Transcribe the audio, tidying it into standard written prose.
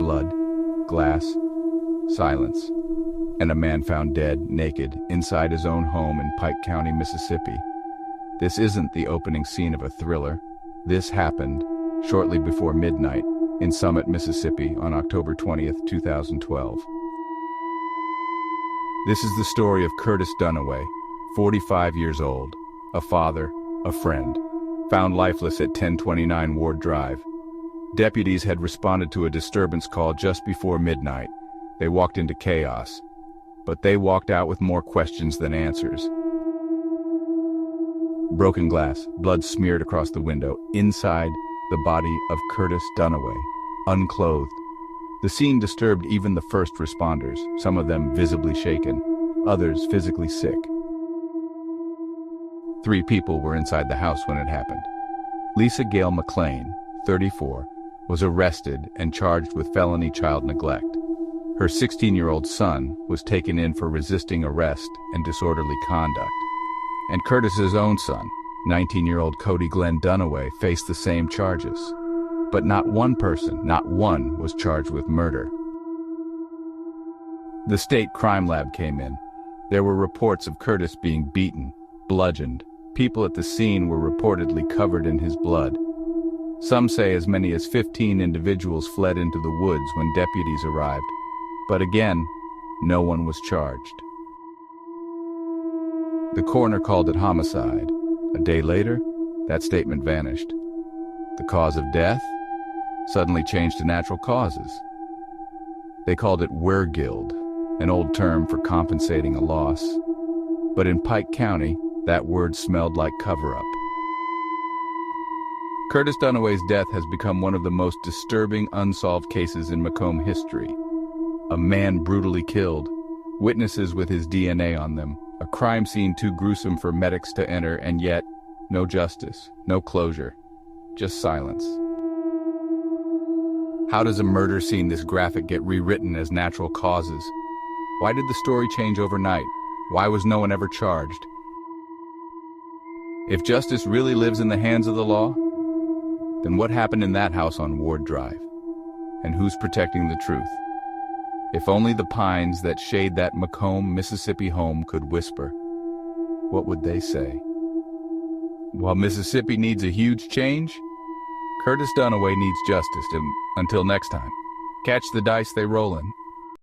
blood, glass, silence, and a man found dead, naked, inside his own home in Pike County, Mississippi. This isn't the opening scene of a thriller. This happened shortly before midnight in Summit, Mississippi on October 20th, 2012. This is the story of Curtis Dunaway, 45 years old, a father, a friend, found lifeless at 1029 Ward Drive. Deputies had responded to a disturbance call just before midnight. They walked into chaos, but they walked out with more questions than answers. Broken glass, blood smeared across the window, inside the body of Curtis Dunaway, unclothed. The scene disturbed even the first responders, some of them visibly shaken, others physically sick. 3 people were inside the house when it happened. Lisa Gail McLean, 34, was arrested and charged with felony child neglect. Her 16-year-old son was taken in for resisting arrest and disorderly conduct. And Curtis's own son, 19-year-old Cody Glenn Dunaway, faced the same charges. But not one person, not one, was charged with murder. The state crime lab came in. There were reports of Curtis being beaten, bludgeoned. People at the scene were reportedly covered in his blood. Some say as many as 15 individuals fled into the woods when deputies arrived. But again, no one was charged. The coroner called it homicide. A day later, that statement vanished. The cause of death suddenly changed to natural causes. They called it wergild, an old term for compensating a loss. But in Pike County, that word smelled like cover-up. Curtis Dunaway's death has become one of the most disturbing unsolved cases in McComb history. A man brutally killed, witnesses with his DNA on them, a crime scene too gruesome for medics to enter, and yet, no justice, no closure, just silence. How does a murder scene this graphic get rewritten as natural causes? Why did the story change overnight? Why was no one ever charged? If justice really lives in the hands of the law, then what happened in that house on Ward Drive? And who's protecting the truth? If only the pines that shade that McComb, Mississippi home could whisper, what would they say? While Mississippi needs a huge change, Curtis Dunaway needs justice. Until next time, catch the dice they rollin'.